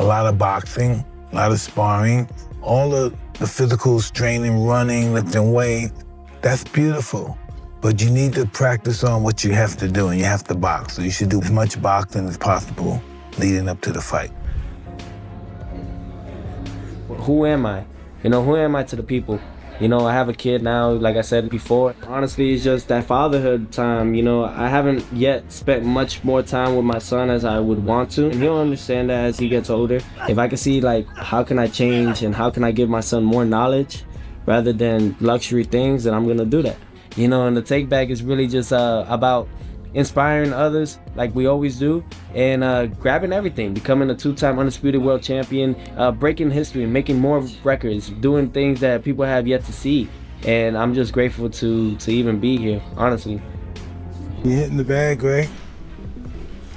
lot of boxing, a lot of sparring, all the physicals, training, running, lifting weight. That's beautiful. But you need to practice on what you have to do, and you have to box. So you should do as much boxing as possible leading up to the fight. Who am I? Who am I to the people? I have a kid now, like I said before. Honestly, it's just that fatherhood time. I haven't yet spent much more time with my son as I would want to. And he'll understand that as he gets older. If I can see, how can I change and how can I give my son more knowledge rather than luxury things, then I'm going to do that. And the take back is really just about inspiring others like we always do, and grabbing everything, becoming a 2-time undisputed world champion, breaking history, making more records, doing things that people have yet to see. And I'm just grateful to even be here, honestly. You hitting the bag, Greg?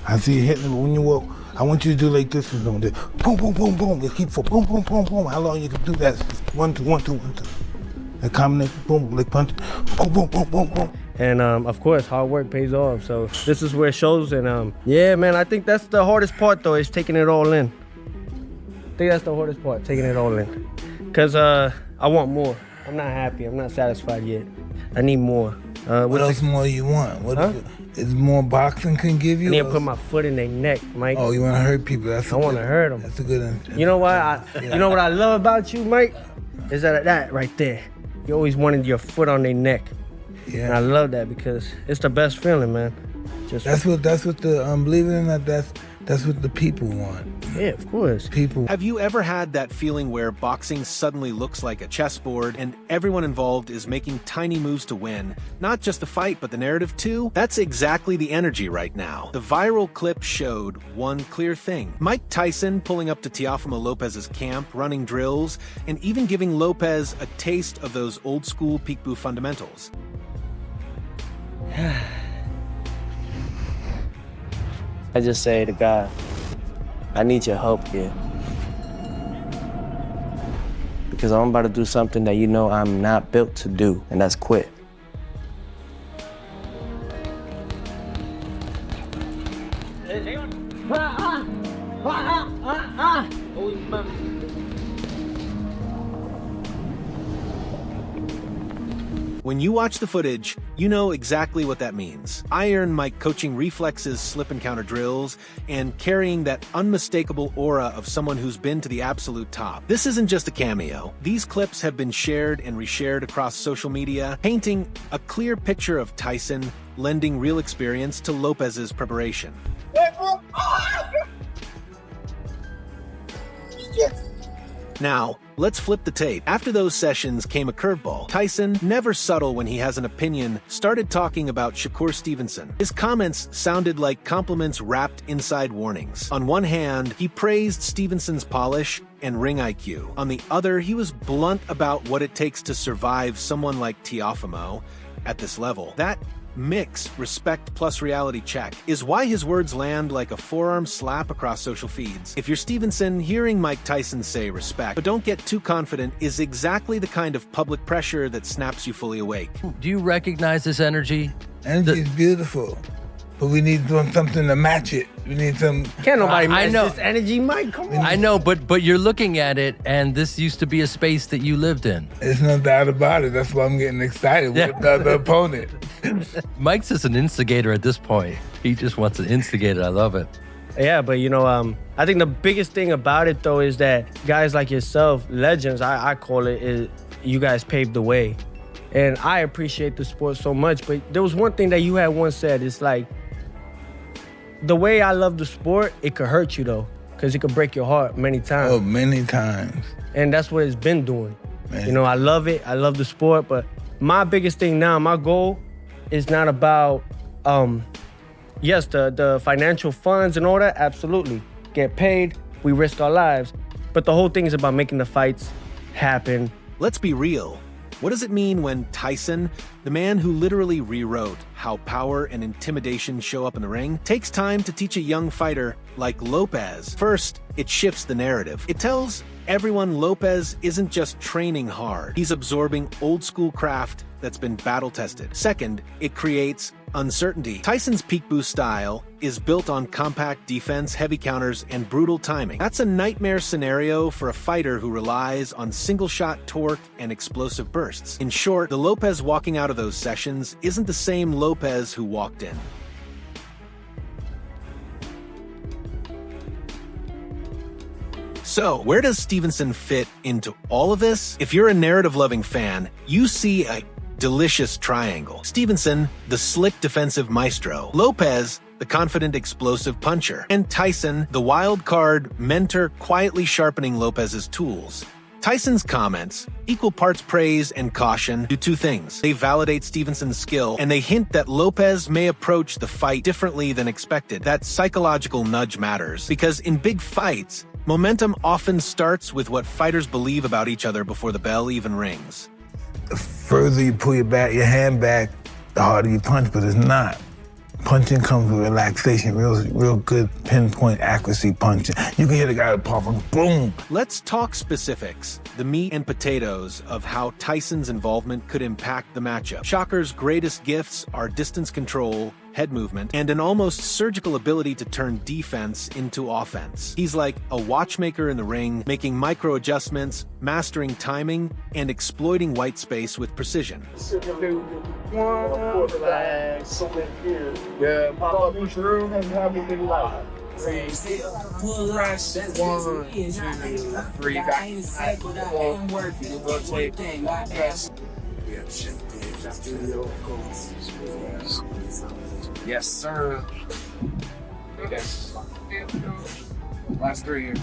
I see you hitting it when you walk. I want you to do like this. Boom, boom, boom, boom. Let's keep for boom, boom, boom, boom. How long you can do that? 1, 2, 1, 2, 1, 2. A combination, boom, like punch, boom, boom, boom, boom, boom. And of course, hard work pays off. So this is where it shows. And yeah, man, I think that's the hardest part, though, is taking it all in. I think that's the hardest part, taking it all in. Because I want more. I'm not happy. I'm not satisfied yet. I need more. What else more you want? Is more boxing can give you? I need to put my foot in their neck, Mike. Oh, you want to hurt people? I want to hurt them. That's a good one. You know what? You know what I love about you, Mike? Is that right there. You always wanted your foot on their neck. Yeah. And I love that because it's the best feeling, man. That's what the believe it or not, that's what the people want. Yeah, of course. People. Have you ever had that feeling where boxing suddenly looks like a chessboard and everyone involved is making tiny moves to win? Not just the fight, but the narrative too? That's exactly the energy right now. The viral clip showed one clear thing. Mike Tyson pulling up to Teofimo Lopez's camp, running drills, and even giving Lopez a taste of those old school peekaboo fundamentals. I just say to God, I need your help here. Because I'm about to do something that I'm not built to do, and that's quit. When you watch the footage, you know exactly what that means. Iron Mike coaching reflexes, slip and counter drills, and carrying that unmistakable aura of someone who's been to the absolute top. This isn't just a cameo. These clips have been shared and reshared across social media, painting a clear picture of Tyson, lending real experience to Lopez's preparation. Now, let's flip the tape. After those sessions came a curveball. Tyson, never subtle when he has an opinion, started talking about Shakur Stevenson. His comments sounded like compliments wrapped inside warnings. On one hand, he praised Stevenson's polish and ring IQ. On the other, he was blunt about what it takes to survive someone like Teofimo at this level. That mix, respect plus reality check, is why his words land like a forearm slap across social feeds. If you're Stevenson, hearing Mike Tyson say respect, but don't get too confident, is exactly the kind of public pressure that snaps you fully awake. Do you recognize this energy? Energy is beautiful, but we need something to match it. We need some. Can't nobody match this energy, Mike. Come on. I know, but you're looking at it, and this used to be a space that you lived in. There's no doubt about it. That's why I'm getting excited with the other opponent. Mike's just an instigator at this point. He just wants to instigate it. I love it. Yeah, but I think the biggest thing about it though is that guys like yourself, legends, I call it, is you guys paved the way. And I appreciate the sport so much, but there was one thing that you had once said, it's like, the way I love the sport, it could hurt you though, because it could break your heart many times. Oh, many times. And that's what it's been doing. Man. I love it, I love the sport, but my biggest thing now, my goal is not about, yes, the financial funds and all that, absolutely. Get paid, we risk our lives. But the whole thing is about making the fights happen. Let's be real. What does it mean when Tyson, the man who literally rewrote how power and intimidation show up in the ring, takes time to teach a young fighter like Lopez? First, it shifts the narrative. It tells everyone Lopez isn't just training hard. He's absorbing old-school craft that's been battle-tested. Second, it creates uncertainty. Tyson's peekaboo style is built on compact defense, heavy counters, and brutal timing. That's a nightmare scenario for a fighter who relies on single-shot torque and explosive bursts. In short, the Lopez walking out of those sessions isn't the same Lopez who walked in. So, where does Stevenson fit into all of this? If you're a narrative-loving fan, you see a delicious triangle. Stevenson, the slick defensive maestro. Lopez, the confident explosive puncher. And Tyson, the wild card mentor quietly sharpening Lopez's tools. Tyson's comments, equal parts praise and caution, do two things. They validate Stevenson's skill, and they hint that Lopez may approach the fight differently than expected. That psychological nudge matters, because in big fights, momentum often starts with what fighters believe about each other before the bell even rings. The further you pull your hand back, the harder you punch, but it's not. Punching comes with relaxation, real good pinpoint accuracy punching. You can hit a guy with a pop, boom. Let's talk specifics, the meat and potatoes of how Tyson's involvement could impact the matchup. Shakur's greatest gifts are distance control, head movement, and an almost surgical ability to turn defense into offense. He's like a watchmaker in the ring, making micro adjustments, mastering timing, and exploiting white space with precision. Yeah, pop up through and have a big life. 3, 1, 2, 3, back. Yes, sir. Yes. Last 3 here.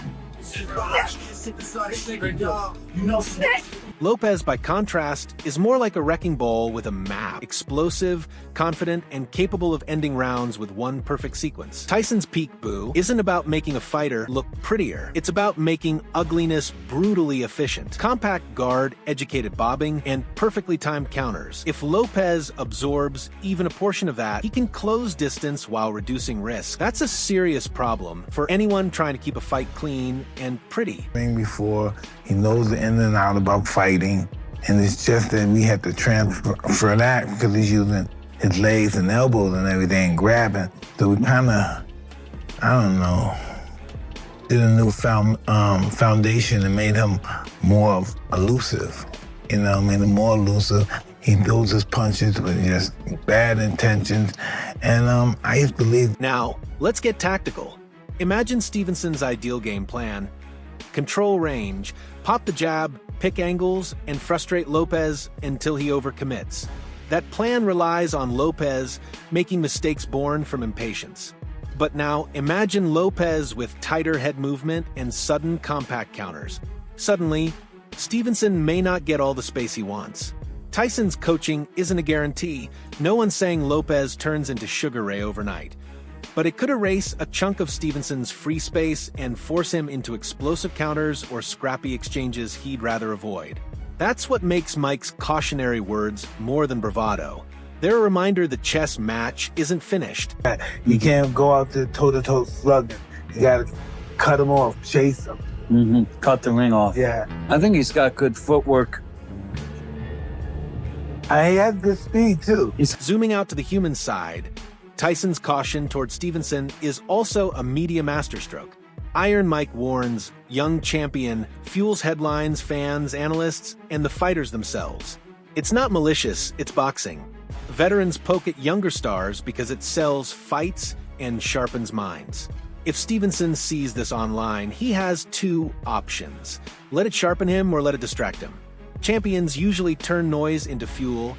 Lopez, by contrast, is more like a wrecking ball with a map. Explosive, confident, and capable of ending rounds with one perfect sequence. Tyson's peekaboo isn't about making a fighter look prettier. It's about making ugliness brutally efficient. Compact guard, educated bobbing, and perfectly timed counters. If Lopez absorbs even a portion of that, he can close distance while reducing risk. That's a serious problem for anyone trying to keep a fight clean and pretty. Before, he knows the in and out about fighting, and it's just that we had to transfer that because he's using his legs and elbows and everything, grabbing. So we kind of, I don't know, did a new foundation and made him more elusive. You know, made him more elusive. He builds his punches with just bad intentions, and I used to believe. Now, let's get tactical. Imagine Stevenson's ideal game plan. Control range, pop the jab, pick angles, and frustrate Lopez until he overcommits. That plan relies on Lopez making mistakes born from impatience. But now imagine Lopez with tighter head movement and sudden compact counters. Suddenly, Stevenson may not get all the space he wants. Tyson's coaching isn't a guarantee. No one's saying Lopez turns into Sugar Ray overnight. But it could erase a chunk of Stevenson's free space and force him into explosive counters or scrappy exchanges he'd rather avoid. That's what makes Mike's cautionary words more than bravado. They're a reminder the chess match isn't finished. You can't go out there toe-to-toe slugging. You gotta cut him off, chase him. Cut the ring off. Yeah. I think he's got good footwork. He has good speed, too. Zooming out to the human side, Tyson's caution towards Stevenson is also a media masterstroke. Iron Mike warns, young champion fuels headlines, fans, analysts, and the fighters themselves. It's not malicious, it's boxing. Veterans poke at younger stars because it sells fights and sharpens minds. If Stevenson sees this online, he has two options. Let it sharpen him or let it distract him. Champions usually turn noise into fuel.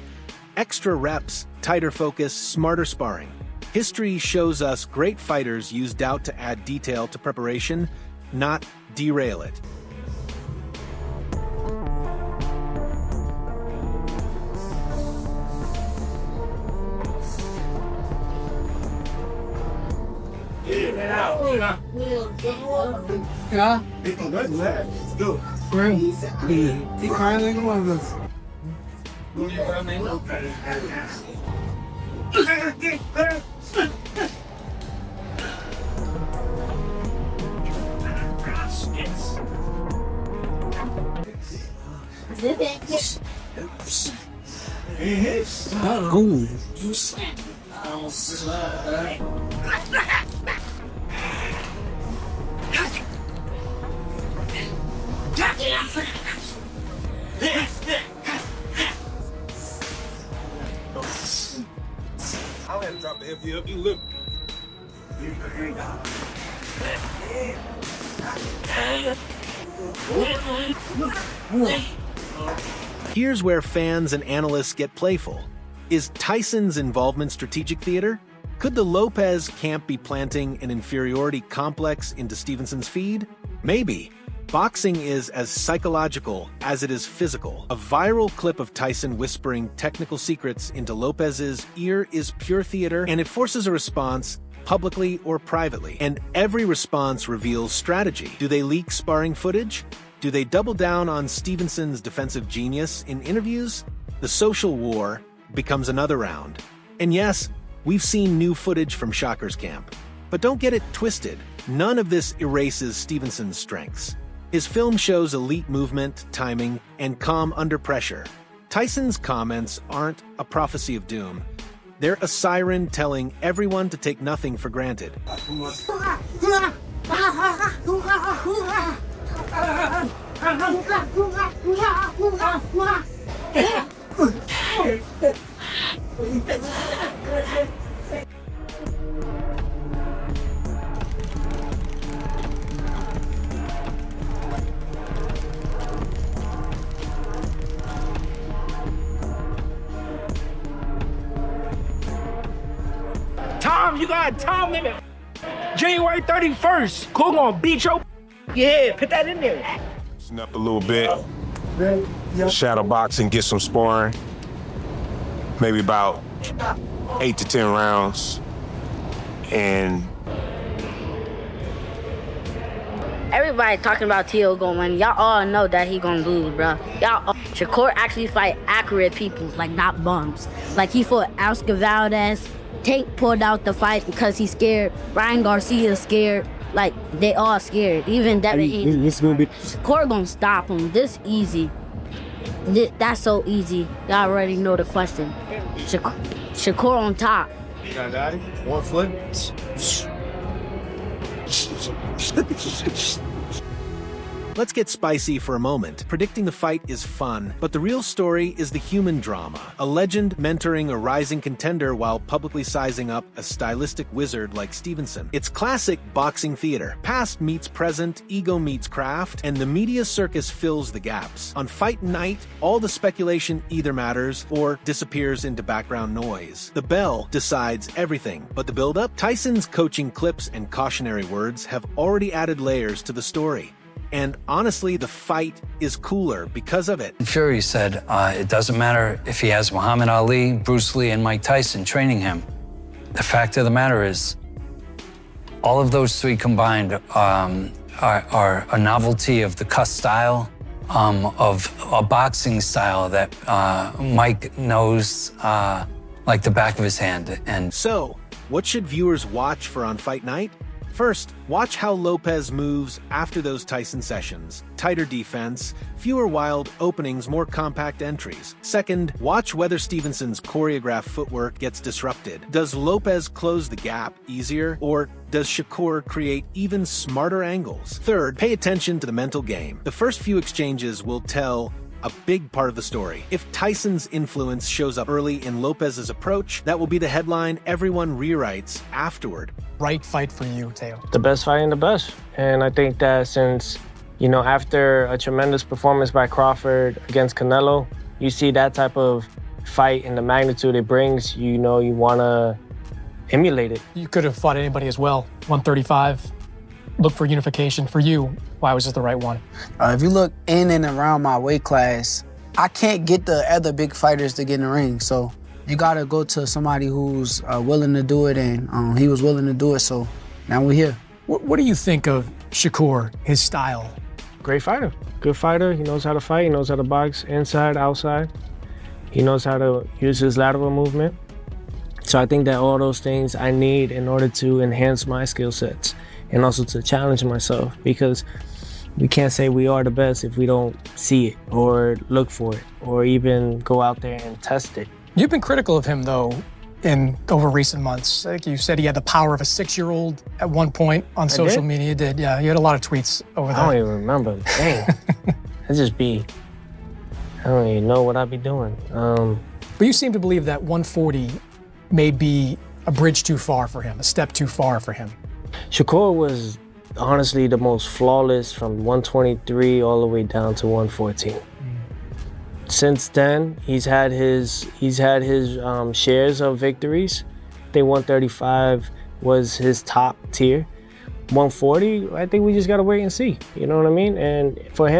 Extra reps, tighter focus, smarter sparring. History shows us great fighters use doubt to add detail to preparation, not derail it. I'll have to drop the heavy up. You look. Here's where fans and analysts get playful. Is Tyson's involvement strategic theater? Could the Lopez camp be planting an inferiority complex into Stevenson's feed? Maybe. Boxing is as psychological as it is physical. A viral clip of Tyson whispering technical secrets into Lopez's ear is pure theater, and it forces a response, publicly or privately. And every response reveals strategy. Do they leak sparring footage? Do they double down on Stevenson's defensive genius in interviews? The social war becomes another round. And yes, we've seen new footage from Shakur's camp. But don't get it twisted. None of this erases Stevenson's strengths. His film shows elite movement, timing, and calm under pressure. Tyson's comments aren't a prophecy of doom. They're a siren telling everyone to take nothing for granted. Tom, you got a time limit. January 31st. Cool gonna beat your. Yeah, put that in there. Loosen up a little bit. Shadow boxing, get some sparring. Maybe about 8 to 10 rounds. And everybody talking about Teo gonna win. Y'all all know that he gonna lose, bro. Shakur actually fight accurate people, like not bums. Like he fought Oscar Valdez. Tank pulled out the fight because he's scared. Ryan Garcia's scared. Like, they all scared. Even Devin Haney. Shakur gonna stop him. This easy. That's so easy. Y'all already know the question. Shakur on top. Got it. 1 foot. Let's get spicy for a moment. Predicting the fight is fun, but the real story is the human drama. A legend mentoring a rising contender while publicly sizing up a stylistic wizard like Stevenson. It's classic boxing theater. Past meets present, ego meets craft, and the media circus fills the gaps. On fight night, all the speculation either matters or disappears into background noise. The bell decides everything, but the build-up? Tyson's coaching clips and cautionary words have already added layers to the story. And honestly, the fight is cooler because of it. Fury said it doesn't matter if he has Muhammad Ali, Bruce Lee, and Mike Tyson training him. The fact of the matter is, all of those three combined are a novelty of the cuss style, of a boxing style that Mike knows like the back of his hand. And so, what should viewers watch for on fight night? First, watch how Lopez moves after those Tyson sessions. Tighter defense, fewer wild openings, more compact entries. Second, watch whether Stevenson's choreographed footwork gets disrupted. Does Lopez close the gap easier, or does Shakur create even smarter angles? Third, pay attention to the mental game. The first few exchanges will tell a big part of the story. If Tyson's influence shows up early in Lopez's approach, that will be the headline everyone rewrites afterward. Right fight for you, Teo. The best fighting the best. And I think that since, after a tremendous performance by Crawford against Canelo, you see that type of fight and the magnitude it brings, you want to emulate it. You could have fought anybody as well. 135. Look for unification. For you, why was it the right one? If you look in and around my weight class, I can't get the other big fighters to get in the ring. So you gotta go to somebody who's willing to do it, and he was willing to do it, so now we're here. What do you think of Shakur, his style? Great fighter. Good fighter. He knows how to fight. He knows how to box inside, outside. He knows how to use his lateral movement. So I think that all those things I need in order to enhance my skill sets and also to challenge myself, because we can't say we are the best if we don't see it or look for it or even go out there and test it. You've been critical of him, though, in over recent months. Like you said, he had the power of a 6-year-old at one point on social media. You did, yeah. You had a lot of tweets over there. I don't even remember. Dang. I don't even know what I'd be doing. But you seem to believe that 140 may be a bridge too far for him, a step too far for him. Shakur was honestly the most flawless from 123 all the way down to 114. Since then, he's had his shares of victories. I think 135 was his top tier. 140, I think we just gotta wait and see. You know what I mean? And for him.